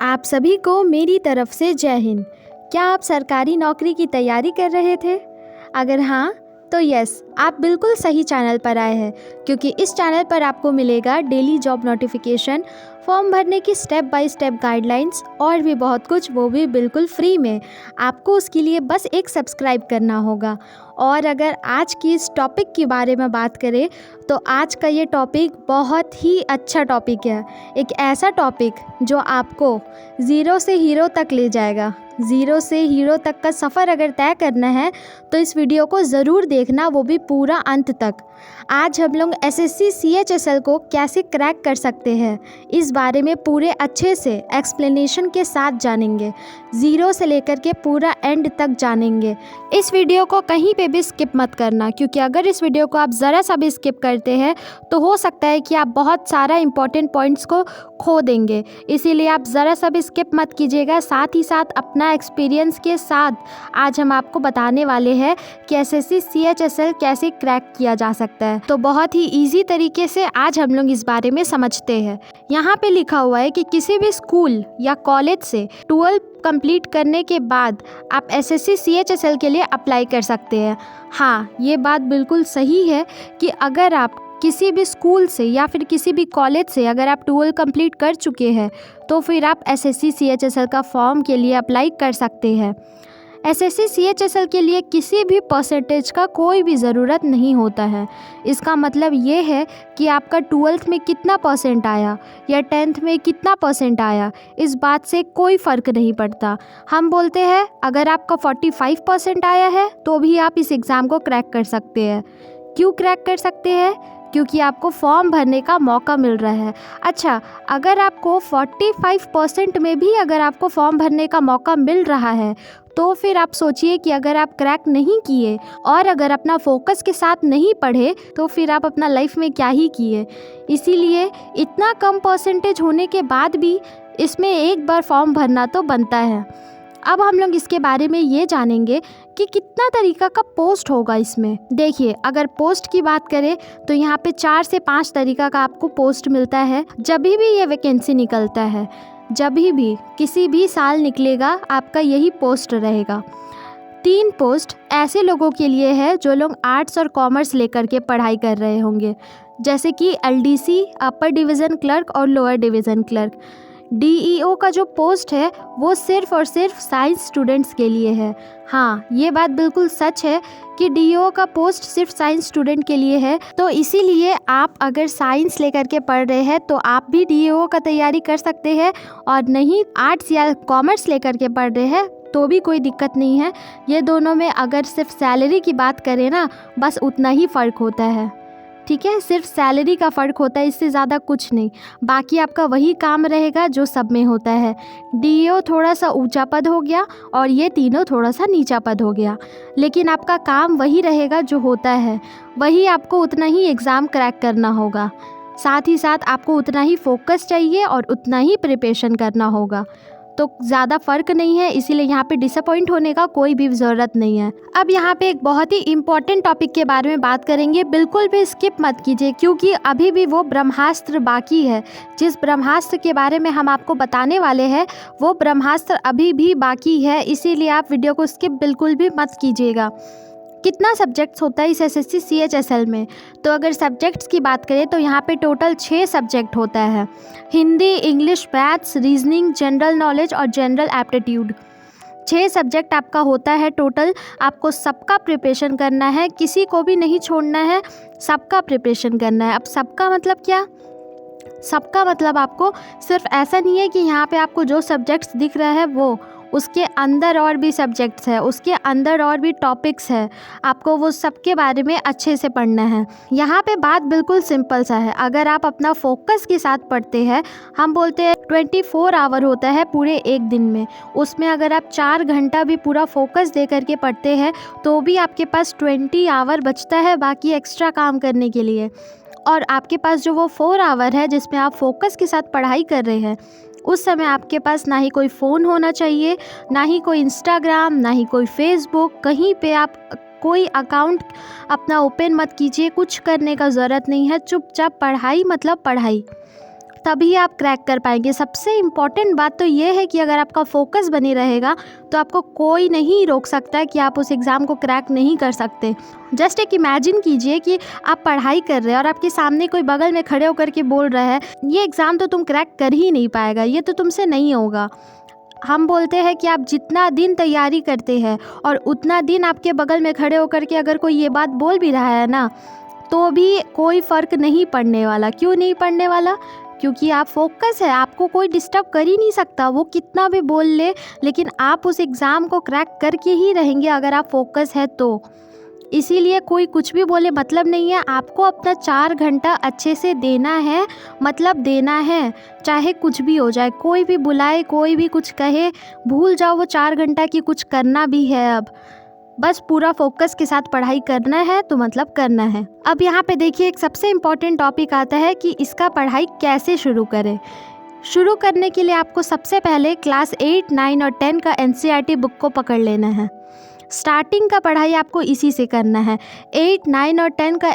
आप सभी को मेरी तरफ से जय हिंद। क्या आप सरकारी नौकरी की तैयारी कर रहे थे? अगर हाँ तो यस, आप बिल्कुल सही चैनल पर आए हैं, क्योंकि इस चैनल पर आपको मिलेगा डेली जॉब नोटिफिकेशन, फॉर्म भरने की स्टेप बाय स्टेप गाइडलाइंस और भी बहुत कुछ, वो भी बिल्कुल फ्री में। आपको उसके लिए बस एक सब्सक्राइब करना होगा। और अगर आज की इस टॉपिक के बारे में बात करें तो आज का ये टॉपिक बहुत ही अच्छा टॉपिक है। एक ऐसा टॉपिक जो आपको ज़ीरो से हीरो तक ले जाएगा। ज़ीरो से हीरो तक का सफ़र अगर तय करना है तो इस वीडियो को ज़रूर देखना, वो भी पूरा अंत तक। आज हम लोग एसएससी सीएचएसएल को कैसे क्रैक कर सकते हैं, इस बारे में पूरे अच्छे से एक्सप्लेनेशन के साथ जानेंगे। ज़ीरो से लेकर के पूरा एंड तक जानेंगे। इस वीडियो को कहीं पे भी स्किप मत करना, क्योंकि अगर इस वीडियो को आप ज़रा सा भी स्किप करते हैं तो हो सकता है कि आप बहुत सारा इंपॉर्टेंट पॉइंट्स को खो देंगे। इसीलिए आप ज़रा सा भी स्किप मत कीजिएगा। साथ ही साथ अपना एक्सपीरियंस के साथ आज हम आपको बताने वाले हैं कि एसएससी सीएचएसएल कैसे क्रैक किया जा सकता है। तो बहुत ही ईजी तरीके से आज हम लोग इस बारे में समझते हैं। यहाँ पे लिखा हुआ है कि किसी भी स्कूल या कॉलेज से 12 कंप्लीट करने के बाद आप एसएससी सीएचएसएल के लिए अप्लाई कर सकते हैं। हाँ, ये बात बिल्कुल सही है कि अगर आप किसी भी स्कूल से या फिर किसी भी कॉलेज से अगर आप 12 कंप्लीट कर चुके हैं तो फिर आप एसएससी सीएचएसएल का फॉर्म के लिए अप्लाई कर सकते हैं। एसएससी सीएचएसएल के लिए किसी भी परसेंटेज का कोई भी ज़रूरत नहीं होता है। इसका मतलब ये है कि आपका 12th में कितना परसेंट आया या 10th में कितना परसेंट आया, इस बात से कोई फ़र्क नहीं पड़ता। हम बोलते हैं अगर आपका 45% आया है तो भी आप इस एग्ज़ाम को क्रैक कर सकते हैं। क्यों क्रैक कर सकते हैं? क्योंकि आपको फॉर्म भरने का मौका मिल रहा है। अच्छा, अगर आपको 45% में भी अगर आपको फॉर्म भरने का मौका मिल रहा है तो फिर आप सोचिए कि अगर आप क्रैक नहीं किए और अगर अपना फोकस के साथ नहीं पढ़े तो फिर आप अपना लाइफ में क्या ही किए। इसीलिए इतना कम परसेंटेज होने के बाद भी इसमें एक बार फॉर्म भरना तो बनता है। अब हम लोग इसके बारे में ये जानेंगे कि कितना तरीका का पोस्ट होगा इसमें। देखिए, अगर पोस्ट की बात करें तो यहाँ पे 4 से 5 तरीका का आपको पोस्ट मिलता है। जब भी ये वैकेंसी निकलता है, जब भी किसी भी साल निकलेगा, आपका यही पोस्ट रहेगा। 3 पोस्ट ऐसे लोगों के लिए है जो लोग आर्ट्स और कॉमर्स लेकर के पढ़ाई कर रहे होंगे, जैसे कि एलडीसी, अपर डिवीज़न क्लर्क और लोअर डिवीज़न क्लर्क। डीईओ का जो पोस्ट है वो सिर्फ़ और सिर्फ साइंस स्टूडेंट्स के लिए है। हाँ, ये बात बिल्कुल सच है कि डीईओ का पोस्ट सिर्फ साइंस स्टूडेंट के लिए है। तो इसीलिए आप अगर साइंस लेकर के पढ़ रहे हैं तो आप भी डीईओ का तैयारी कर सकते हैं, और नहीं आर्ट्स या कॉमर्स लेकर के पढ़ रहे हैं तो भी कोई दिक्कत नहीं है। ये दोनों में अगर सिर्फ सैलरी की बात करें ना, बस उतना ही फ़र्क होता है। ठीक है, सिर्फ सैलरी का फ़र्क होता है, इससे ज़्यादा कुछ नहीं। बाकी आपका वही काम रहेगा जो सब में होता है। डीईओ थोड़ा सा ऊंचा पद हो गया और ये तीनों थोड़ा सा नीचा पद हो गया, लेकिन आपका काम वही रहेगा जो होता है। वही आपको उतना ही एग्ज़ाम क्रैक करना होगा। साथ ही साथ आपको उतना ही फोकस चाहिए और उतना ही प्रिपरेशन करना होगा। तो ज़्यादा फ़र्क नहीं है, इसीलिए यहाँ पे डिसअपॉइंट होने का कोई भी ज़रूरत नहीं है। अब यहाँ पे एक बहुत ही इम्पॉर्टेंट टॉपिक के बारे में बात करेंगे। बिल्कुल भी स्किप मत कीजिए, क्योंकि अभी भी वो ब्रह्मास्त्र बाकी है। जिस ब्रह्मास्त्र के बारे में हम आपको बताने वाले हैं वो ब्रह्मास्त्र अभी भी बाकी है, इसीलिए आप वीडियो को स्किप बिल्कुल भी मत कीजिएगा। कितना सब्जेक्ट्स होता है इस एसएससी सीएचएसएल में? तो अगर सब्जेक्ट्स की बात करें तो यहाँ पे टोटल 6 सब्जेक्ट होता है। Hindi, English, maths, reasoning, general knowledge और जनरल एप्टीट्यूड। 6 सब्जेक्ट आपका होता है टोटल। आपको सबका प्रिपरेशन करना है, किसी को भी नहीं छोड़ना है, सबका प्रिपरेशन करना है। अब सबका मतलब क्या? सबका मतलब आपको सिर्फ ऐसा नहीं है कि यहाँ पे आपको जो सब्जेक्ट्स दिख रहा है वो, उसके अंदर और भी सब्जेक्ट्स है, उसके अंदर और भी टॉपिक्स है। आपको वो सब के बारे में अच्छे से पढ़ना है। यहाँ पे बात बिल्कुल सिंपल सा है। अगर आप अपना फोकस के साथ पढ़ते हैं, हम बोलते हैं 24 आवर होता है पूरे एक दिन में, उसमें अगर आप 4 घंटा भी पूरा फोकस दे करके पढ़ते हैं तो भी आपके पास 20 आवर बचता है बाकी एक्स्ट्रा काम करने के लिए। और आपके पास जो वो 4 आवर है जिसमें आप फोकस के साथ पढ़ाई कर रहे हैं, उस समय आपके पास ना ही कोई फ़ोन होना चाहिए, ना ही कोई इंस्टाग्राम, ना ही कोई फेसबुक। कहीं पे आप कोई अकाउंट अपना ओपन मत कीजिए, कुछ करने का ज़रूरत नहीं है। चुपचाप पढ़ाई मतलब पढ़ाई। तभी आप क्रैक कर पाएंगे। सबसे इम्पॉर्टेंट बात तो ये है कि अगर आपका फोकस बनी रहेगा तो आपको कोई नहीं रोक सकता कि आप उस एग्ज़ाम को क्रैक नहीं कर सकते। जस्ट एक इमेजिन कीजिए कि आप पढ़ाई कर रहे हैं और आपके सामने कोई बगल में खड़े होकर के बोल रहा है ये एग्ज़ाम तो तुम क्रैक कर ही नहीं पाएगा, ये तो तुमसे नहीं होगा। हम बोलते हैं कि आप जितना दिन तैयारी करते हैं और उतना दिन आपके बगल में खड़े होकर के अगर कोई ये बात बोल भी रहा है ना, तो भी कोई फ़र्क नहीं पड़ने वाला। क्यों नहीं पड़ने वाला? क्योंकि आप फोकस है, आपको कोई डिस्टर्ब कर ही नहीं सकता, वो कितना भी बोल ले, लेकिन आप उस एग्ज़ाम को क्रैक करके ही रहेंगे अगर आप फोकस है तो। इसीलिए कोई कुछ भी बोले मतलब नहीं है, आपको अपना 4 घंटा अच्छे से देना है, मतलब देना है, चाहे कुछ भी हो जाए, कोई भी बुलाए, कोई भी कुछ कहे, भूल जाओ वो 4 घंटा की कुछ करना भी है। अब बस पूरा फोकस के साथ पढ़ाई करना है तो मतलब करना है। अब यहाँ पे देखिए एक सबसे इम्पॉर्टेंट टॉपिक आता है कि इसका पढ़ाई कैसे शुरू करें। शुरू करने के लिए आपको सबसे पहले क्लास 8, 9 और 10 का NCERT बुक को पकड़ लेना है। स्टार्टिंग का पढ़ाई आपको इसी से करना है। 8, 9 और 10 का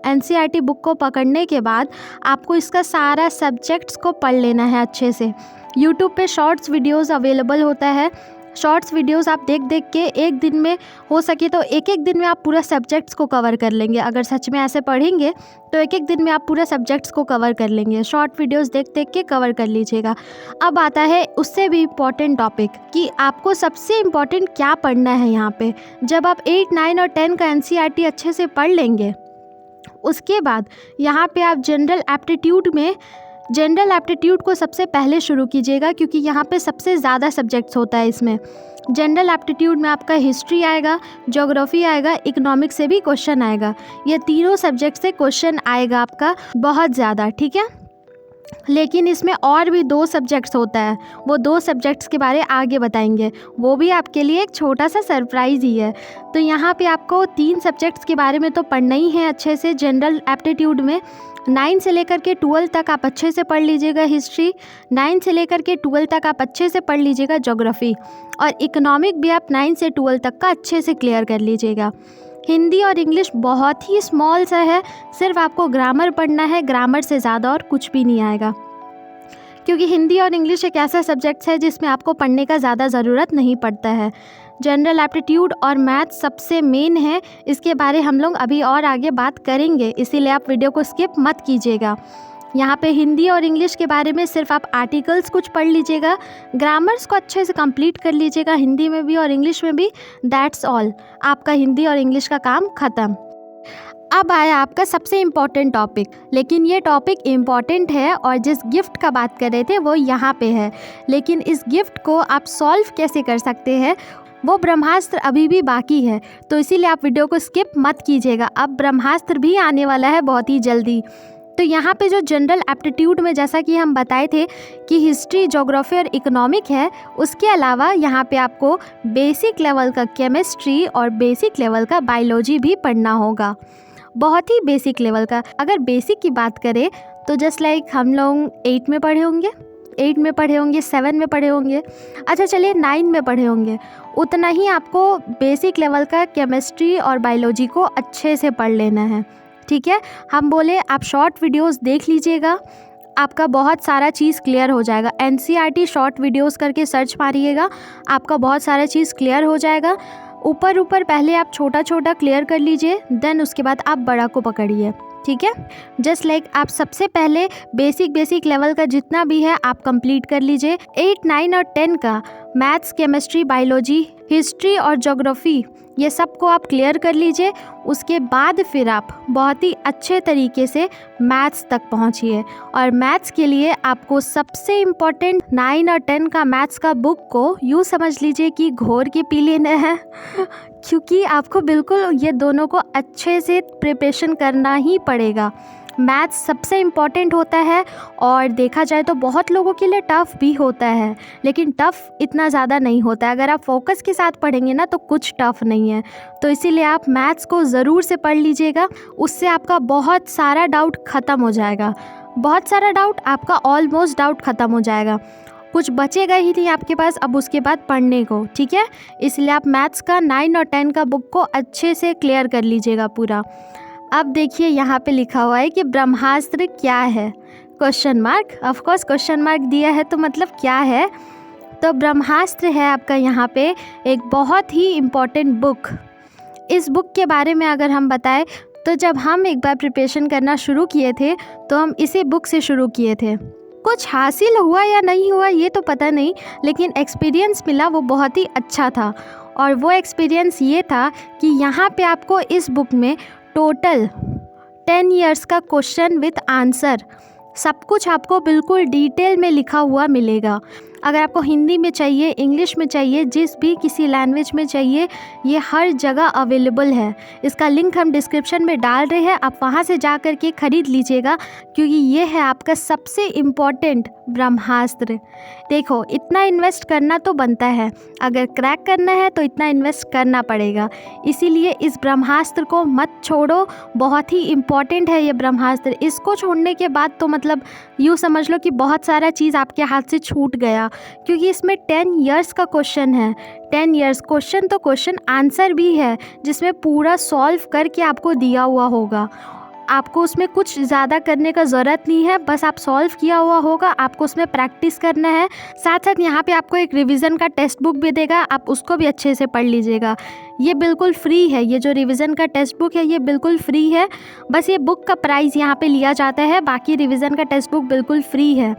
NCERT बुक को पकड़ने के बाद आपको इसका सारा सब्जेक्ट्स को पढ़ लेना है अच्छे से। यूट्यूब पे शॉर्ट्स वीडियोस अवेलेबल होता है। शॉर्ट्स वीडियोस आप देख देख के एक दिन में हो सके तो एक दिन में आप पूरा सब्जेक्ट्स को कवर कर लेंगे। अगर सच में ऐसे पढ़ेंगे तो एक दिन में आप पूरा सब्जेक्ट्स को कवर कर लेंगे। शॉर्ट वीडियोस देख देख के कवर कर लीजिएगा। अब आता है उससे भी इम्पॉर्टेंट टॉपिक कि आपको सबसे इम्पॉर्टेंट क्या पढ़ना है यहाँ पे। जब आप 8, 9 और 10 का NCERT अच्छे से पढ़ लेंगे, उसके बाद यहाँ पे आप जनरल एप्टीट्यूड को सबसे पहले शुरू कीजिएगा, क्योंकि यहाँ पे सबसे ज़्यादा सब्जेक्ट्स होता है इसमें। जनरल एप्टीट्यूड में आपका हिस्ट्री आएगा, ज्योग्राफी आएगा, इकोनॉमिक्स से भी क्वेश्चन आएगा। ये तीनों सब्जेक्ट से क्वेश्चन आएगा आपका बहुत ज़्यादा, ठीक है। लेकिन इसमें और भी 2 सब्जेक्ट्स होता है, वो 2 सब्जेक्ट्स के बारे आगे बताएंगे, वो भी आपके लिए एक छोटा सा सरप्राइज़ ही है। तो यहाँ पे आपको 3 सब्जेक्ट्स के बारे में तो पढ़ना ही है अच्छे से। जनरल एप्टीट्यूड में 9 से लेकर के 12 तक आप अच्छे से पढ़ लीजिएगा हिस्ट्री, 9 से लेकर के 12 तक आप अच्छे से पढ़ लीजिएगा ज्योग्राफी, और इकोनॉमिक भी आप 9 से 12 तक का अच्छे से क्लियर कर लीजिएगा। हिंदी और इंग्लिश बहुत ही स्मॉल सा है, सिर्फ आपको ग्रामर पढ़ना है, ग्रामर से ज़्यादा और कुछ भी नहीं आएगा। क्योंकि हिंदी और इंग्लिश एक ऐसा सब्जेक्ट है जिसमें आपको पढ़ने का ज़्यादा ज़रूरत नहीं पड़ता है। जनरल एप्टीट्यूड और मैथ सबसे मेन है, इसके बारे हम लोग अभी और आगे बात करेंगे, इसीलिए आप वीडियो को स्किप मत कीजिएगा। यहाँ पे हिंदी और इंग्लिश के बारे में सिर्फ आप आर्टिकल्स कुछ पढ़ लीजिएगा, ग्रामर्स को अच्छे से कंप्लीट कर लीजिएगा हिंदी में भी और इंग्लिश में भी। दैट्स ऑल, आपका हिंदी और इंग्लिश का काम ख़त्म। अब आया आपका सबसे इम्पॉर्टेंट टॉपिक, लेकिन ये टॉपिक इम्पॉर्टेंट है और जिस गिफ्ट का बात कर रहे थे वो यहाँ पे है, लेकिन इस गिफ्ट को आप सॉल्व कैसे कर सकते हैं वो ब्रह्मास्त्र अभी भी बाकी है, तो इसीलिए आप वीडियो को स्किप मत कीजिएगा। अब ब्रह्मास्त्र भी आने वाला है बहुत ही जल्दी। तो यहाँ पे जो जनरल एप्टीट्यूड में जैसा कि हम बताए थे कि हिस्ट्री, ज्योग्राफी और इकोनॉमिक है, उसके अलावा यहाँ पे आपको बेसिक लेवल का केमिस्ट्री और बेसिक लेवल का बायोलॉजी भी पढ़ना होगा, बहुत ही बेसिक लेवल का। अगर बेसिक की बात करें तो जस्ट लाइक हम लोग 8 में पढ़े होंगे, 7 में पढ़े होंगे, अच्छा चलिए 9 में पढ़े होंगे, उतना ही आपको बेसिक लेवल का केमिस्ट्री और बायोलॉजी को अच्छे से पढ़ लेना है, ठीक है। हम बोले आप शॉर्ट वीडियोस देख लीजिएगा, आपका बहुत सारा चीज़ क्लियर हो जाएगा। NCERT शॉर्ट वीडियोस करके सर्च मारिएगा, आपका बहुत सारा चीज़ क्लियर हो जाएगा। ऊपर पहले आप छोटा छोटा क्लियर कर लीजिए, देन उसके बाद आप बड़ा को पकड़िए, ठीक है। जस्ट लाइक आप सबसे पहले बेसिक लेवल का जितना भी है आप कंप्लीट कर लीजिए। 8, 9 और 10 का मैथ्स, केमिस्ट्री, बायोलॉजी, हिस्ट्री और ज्योग्राफी, ये सब को आप क्लियर कर लीजिए। उसके बाद फिर आप बहुत ही अच्छे तरीके से मैथ्स तक पहुंचिए, और मैथ्स के लिए आपको सबसे इम्पोर्टेंट 9 और 10 का मैथ्स का बुक को यूँ समझ लीजिए कि घोर के पी लेना है क्योंकि आपको बिल्कुल ये दोनों को अच्छे से प्रिपरेशन करना ही पड़ेगा। मैथ्स सबसे इम्पॉर्टेंट होता है और देखा जाए तो बहुत लोगों के लिए टफ़ भी होता है, लेकिन टफ़ इतना ज़्यादा नहीं होता है। अगर आप फोकस के साथ पढ़ेंगे ना तो कुछ टफ़ नहीं है, तो इसीलिए आप मैथ्स को ज़रूर से पढ़ लीजिएगा, उससे आपका बहुत सारा डाउट ख़त्म हो जाएगा। बहुत सारा डाउट आपका ऑलमोस्ट डाउट ख़त्म हो जाएगा, कुछ बचेगा ही नहीं आपके पास अब उसके बाद पढ़ने को, ठीक है। इसलिए आप मैथ्स का 9 और 10 का बुक को अच्छे से क्लियर कर लीजिएगा पूरा। अब देखिए यहाँ पे लिखा हुआ है कि ब्रह्मास्त्र क्या है। Question mark, of course question mark दिया है तो मतलब क्या है? तो ब्रह्मास्त्र है आपका यहाँ पे एक बहुत ही इम्पॉर्टेंट बुक। इस बुक के बारे में अगर हम बताएं तो जब हम एक बार प्रिपरेशन करना शुरू किए थे तो हम इसी बुक से शुरू किए थे। कुछ हासिल हुआ या नहीं हुआ ये तो पता नहीं, लेकिन एक्सपीरियंस मिला वो बहुत ही अच्छा था। और वो एक्सपीरियंस ये था कि यहाँ पे आपको इस बुक में टोटल 10 इयर्स का क्वेश्चन विथ आंसर सब कुछ आपको बिल्कुल डिटेल में लिखा हुआ मिलेगा। अगर आपको हिंदी में चाहिए, इंग्लिश में चाहिए, जिस भी किसी लैंग्वेज में चाहिए, ये हर जगह अवेलेबल है। इसका लिंक हम डिस्क्रिप्शन में डाल रहे हैं, आप वहाँ से जा कर के ख़रीद लीजिएगा, क्योंकि ये है आपका सबसे इम्पॉर्टेंट ब्रह्मास्त्र। देखो, इतना इन्वेस्ट करना तो बनता है, अगर क्रैक करना है तो इतना इन्वेस्ट करना पड़ेगा। इसीलिए इस ब्रह्मास्त्र को मत छोड़ो, बहुत ही इम्पॉर्टेंट है ये ब्रह्मास्त्र। इसको छोड़ने के बाद तो मतलब यूँ समझ लो कि बहुत सारा चीज़ आपके हाथ से छूट गया, क्योंकि इसमें 10 इयर्स का क्वेश्चन है। 10 इयर्स क्वेश्चन तो क्वेश्चन आंसर भी है, जिसमें पूरा सॉल्व करके आपको दिया हुआ होगा। आपको उसमें कुछ ज़्यादा करने का ज़रूरत नहीं है, बस आप सॉल्व किया हुआ होगा, आपको उसमें प्रैक्टिस करना है। साथ साथ यहाँ पे आपको एक रिवीजन का टेक्स्ट बुक भी देगा, आप उसको भी अच्छे से पढ़ लीजिएगा। ये बिल्कुल फ्री है, ये जो रिवीजन का टेक्स्ट बुक है ये बिल्कुल फ्री है। बस ये बुक का प्राइस यहाँ पे लिया जाता है, बाकी रिवीजन का टेक्स्ट बुक बिल्कुल फ्री है।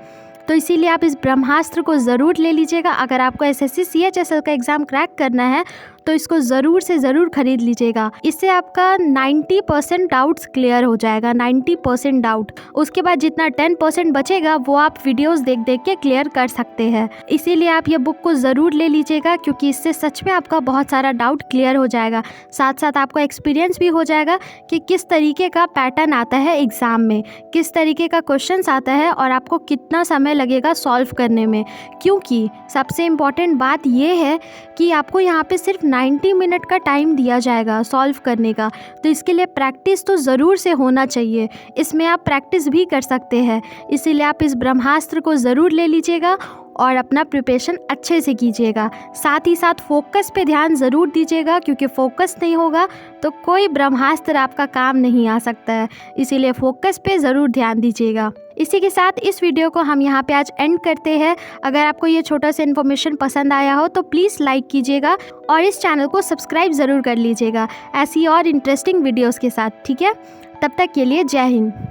तो इसीलिए आप इस ब्रह्मास्त्र को ज़रूर ले लीजिएगा। अगर आपको एसएससी CHSL का एग्ज़ाम क्रैक करना है तो इसको ज़रूर से ज़रूर ख़रीद लीजिएगा। इससे आपका 90% डाउट्स क्लियर हो जाएगा, 90% डाउट। उसके बाद जितना 10% बचेगा वो आप वीडियोस देख देख के क्लियर कर सकते हैं। इसीलिए आप ये बुक को ज़रूर ले लीजिएगा, क्योंकि इससे सच में आपका बहुत सारा डाउट क्लियर हो जाएगा। साथ साथ आपको एक्सपीरियंस भी हो जाएगा कि किस तरीके का पैटर्न आता है एग्ज़ाम में, किस तरीके का क्वेश्चन आता है और आपको कितना समय लगेगा सॉल्व करने में। क्योंकि सबसे इम्पॉर्टेंट बात ये है कि आपको यहाँ पे सिर्फ 90 मिनट का टाइम दिया जाएगा सॉल्व करने का, तो इसके लिए प्रैक्टिस तो ज़रूर से होना चाहिए। इसमें आप प्रैक्टिस भी कर सकते हैं, इसीलिए आप इस ब्रह्मास्त्र को ज़रूर ले लीजिएगा और अपना प्रिपरेशन अच्छे से कीजिएगा। साथ ही साथ फोकस पे ध्यान ज़रूर दीजिएगा, क्योंकि फोकस नहीं होगा तो कोई ब्रह्मास्त्र आपका काम नहीं आ सकता है। इसीलिए फोकस पे ज़रूर ध्यान दीजिएगा। इसी के साथ इस वीडियो को हम यहाँ पे आज एंड करते हैं। अगर आपको ये छोटा सा इन्फॉर्मेशन पसंद आया हो तो प्लीज़ लाइक कीजिएगा और इस चैनल को सब्सक्राइब ज़रूर कर लीजिएगा ऐसी और इंटरेस्टिंग वीडियोज़ के साथ। ठीक है, तब तक के लिए जय हिंद।